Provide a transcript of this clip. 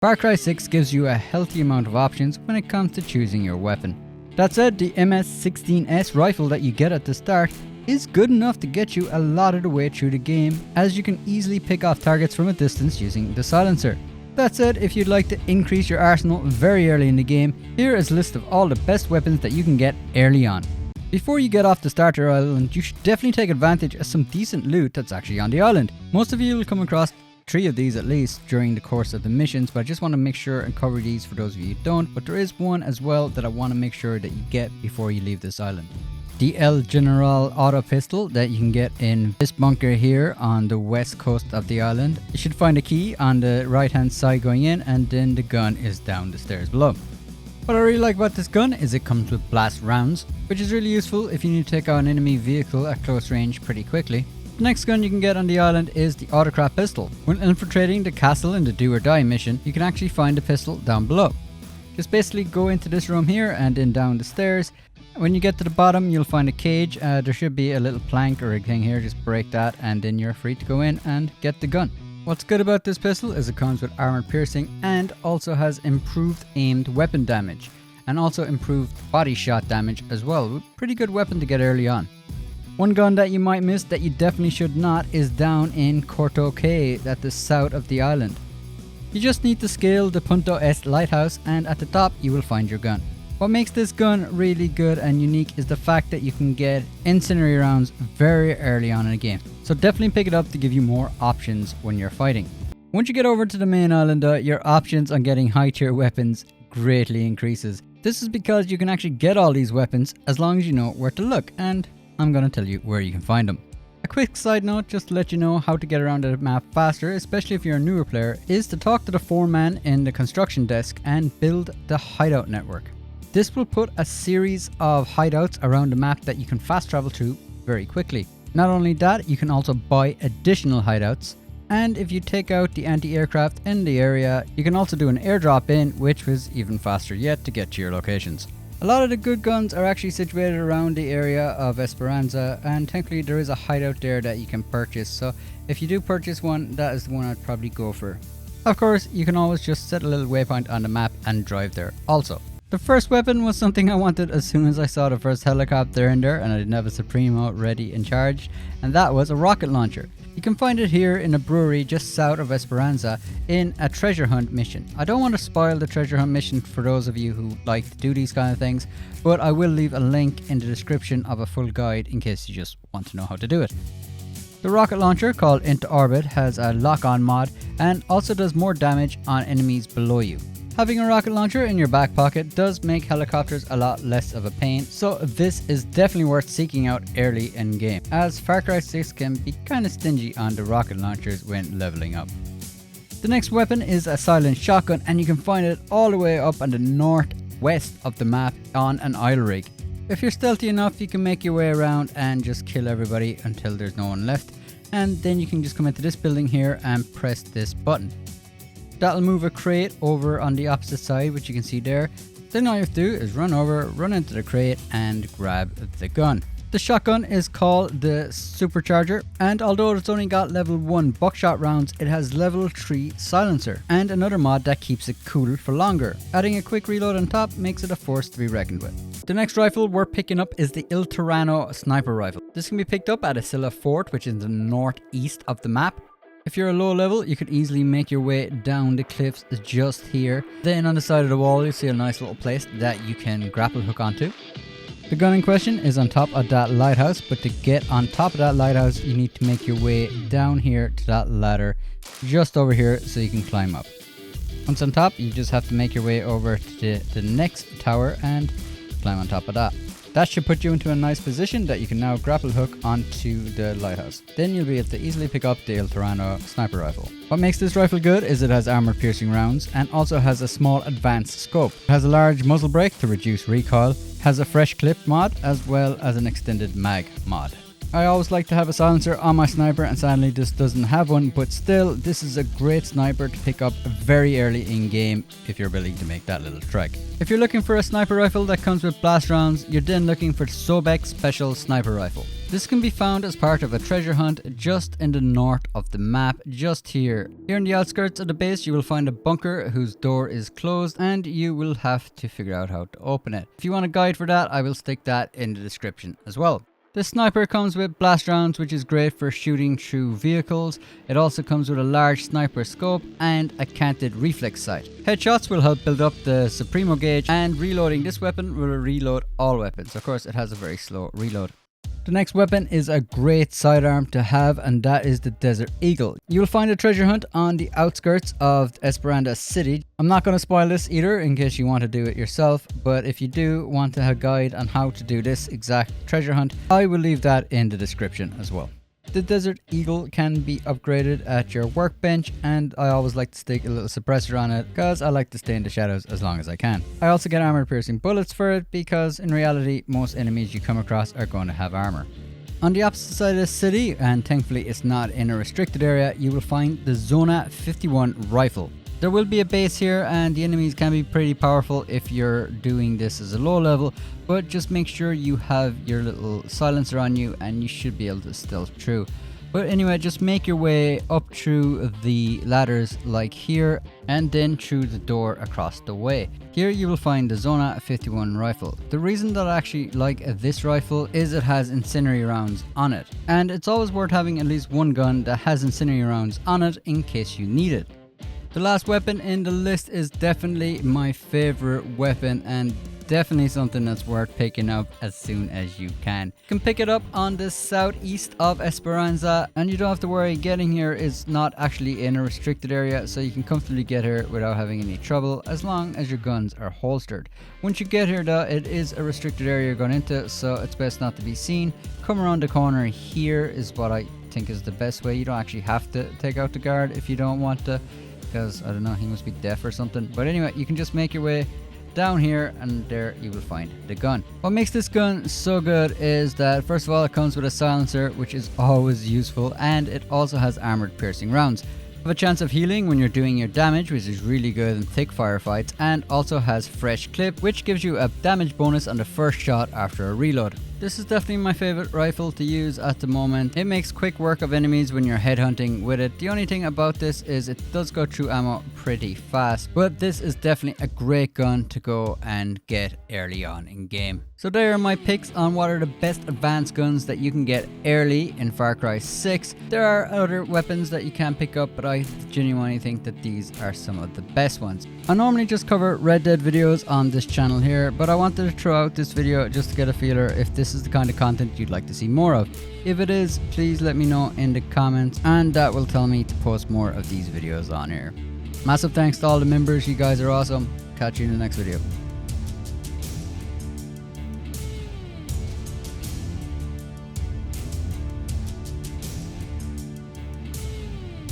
Far Cry 6 gives you a healthy amount of options when it comes to choosing your weapon. That said, the MS-16S rifle that you get at the start is good enough to get you a lot of the way through the game, as you can easily pick off targets from a distance using the silencer. That said, if you'd like to increase your arsenal very early in the game, here is a list of all the best weapons that you can get early on. Before you get off the starter island, you should definitely take advantage of some decent loot that's actually on the island. Most of you will come across 3 of these at least during the course of the missions, but I just want to make sure and cover these for those of you who don't. But there is one as well that I want to make sure that you get before you leave this island. The El General auto pistol that you can get in this bunker here on the west coast of the island. You should find a key on the right hand side going in, and then the gun is down the stairs below. What I really like about this gun is it comes with blast rounds, which is really useful if you need to take out an enemy vehicle at close range pretty quickly. The next gun you can get on the island is the Autocrat pistol. When infiltrating the castle in the Do or Die mission, you can actually find the pistol down below. Just basically go into this room here and then down the stairs. When you get to the bottom, you'll find a cage. There should be a little plank or a thing here, just break that and then you're free to go in and get the gun. What's good about this pistol is it comes with armor piercing and also has improved aimed weapon damage and also improved body shot damage as well. Pretty good weapon to get early on. One gun that you might miss that you definitely should not is down in Corto Cay at the south of the island. You just need to scale the Punto Est lighthouse and at the top you will find your gun. What makes this gun really good and unique is the fact that you can get incendiary rounds very early on in the game. So definitely pick it up to give you more options when you're fighting. Once you get over to the main island, your options on getting high tier weapons greatly increases. This is because you can actually get all these weapons as long as you know where to look, and I'm going to tell you where you can find them. A quick side note just to let you know how to get around the map faster, especially if you're a newer player, is to talk to the foreman in the construction desk and build the hideout network. This will put a series of hideouts around the map that you can fast travel to very quickly. Not only that, you can also buy additional hideouts, and if you take out the anti-aircraft in the area, you can also do an airdrop in, which was even faster yet to get to your locations. A lot of the good guns are actually situated around the area of Esperanza, and technically there is a hideout there that you can purchase, so if you do purchase one, that is the one I'd probably go for. Of course, you can always just set a little waypoint on the map and drive there also. The first weapon was something I wanted as soon as I saw the first helicopter in there and I didn't have a Supremo ready and charged, and that was a rocket launcher. You can find it here in a brewery just south of Esperanza in a treasure hunt mission. I don't want to spoil the treasure hunt mission for those of you who like to do these kind of things, but I will leave a link in the description of a full guide in case you just want to know how to do it. The rocket launcher called Into Orbit has a lock-on mod and also does more damage on enemies below you. Having a rocket launcher in your back pocket does make helicopters a lot less of a pain, so this is definitely worth seeking out early in game, as Far Cry 6 can be kinda stingy on the rocket launchers when leveling up. The next weapon is a silent shotgun, and you can find it all the way up on the northwest of the map on an oil rig. If you're stealthy enough, you can make your way around and just kill everybody until there's no one left, and then you can just come into this building here and press this button. That'll move a crate over on the opposite side, which you can see there. Then all you have to do is run over, run into the crate and grab the gun. The shotgun is called the Supercharger, and although it's only got level 1 buckshot rounds, it has level 3 silencer and another mod that keeps it cool for longer. Adding a quick reload on top makes it a force to be reckoned with. The next rifle we're picking up is the Il Tirano sniper rifle. This can be picked up at Asilla Fort, which is in the northeast of the map. If you're a low level, you could easily make your way down the cliffs just here. Then on the side of the wall, you see a nice little place that you can grapple hook onto. The gun in question is on top of that lighthouse, but to get on top of that lighthouse, you need to make your way down here to that ladder just over here so you can climb up. Once on top, you just have to make your way over to the next tower and climb on top of that. That should put you into a nice position that you can now grapple hook onto the lighthouse. Then you'll be able to easily pick up the Il Tirano sniper rifle. What makes this rifle good is it has armor piercing rounds and also has a small advanced scope. It has a large muzzle brake to reduce recoil, has a fresh clip mod as well as an extended mag mod. I always like to have a silencer on my sniper, and sadly this doesn't have one, but still this is a great sniper to pick up very early in game if you're willing to make that little trek. If you're looking for a sniper rifle that comes with blast rounds, you're then looking for Sobek Special Sniper Rifle. This can be found as part of a treasure hunt just in the north of the map, just here. Here in the outskirts of the base you will find a bunker whose door is closed and you will have to figure out how to open it. If you want a guide for that, I will stick that in the description as well. This sniper comes with blast rounds, which is great for shooting through vehicles. It also comes with a large sniper scope and a canted reflex sight. Headshots will help build up the Supremo gauge, and reloading this weapon will reload all weapons. Of course, it has a very slow reload. The next weapon is a great sidearm to have, and that is the Desert Eagle. You will find a treasure hunt on the outskirts of Esperanza City. I'm not going to spoil this either in case you want to do it yourself, but if you do want a guide on how to do this exact treasure hunt, I will leave that in the description as well. The Desert Eagle can be upgraded at your workbench, and I always like to stick a little suppressor on it because I like to stay in the shadows as long as I can. I also get armor piercing bullets for it because in reality most enemies you come across are going to have armor. On the opposite side of the city, and thankfully it's not in a restricted area, you will find the Zona 51 rifle. There will be a base here and the enemies can be pretty powerful if you're doing this as a low level, but just make sure you have your little silencer on you and you should be able to stealth through. But anyway, just make your way up through the ladders like here and then through the door across the way. Here you will find the Zona 51 rifle. The reason that I actually like this rifle is it has incendiary rounds on it, and it's always worth having at least one gun that has incendiary rounds on it in case you need it. The last weapon in the list is definitely my favorite weapon and definitely something that's worth picking up as soon as you can. You can pick it up on the southeast of Esperanza, and you don't have to worry, getting here is not actually in a restricted area, so you can comfortably get here without having any trouble as long as your guns are holstered. Once you get here though, it is a restricted area you're going into, so it's best not to be seen. Come around the corner here is what I think is the best way. You don't actually have to take out the guard if you don't want to, because I don't know, he must be deaf or something. But anyway, you can just make your way down here and there you will find the gun. What makes this gun so good is that first of all it comes with a silencer, which is always useful, and it also has armored piercing rounds. You have a chance of healing when you're doing your damage, which is really good in thick firefights, and also has fresh clip, which gives you a damage bonus on the first shot after a reload. This is definitely my favorite rifle to use at the moment. It makes quick work of enemies when you're headhunting with it. The only thing about this is it does go through ammo pretty fast, but this is definitely a great gun to go and get early on in game. So there are my picks on what are the best advanced guns that you can get early in Far Cry 6. There are other weapons that you can pick up, but I genuinely think that these are some of the best ones. I normally just cover Red Dead videos on this channel here, but I wanted to throw out this video just to get a feeler if this is the kind of content you'd like to see more of. If it is, please let me know in the comments, and that will tell me to post more of these videos on here. Massive thanks to all the members, you guys are awesome. Catch you in the next video.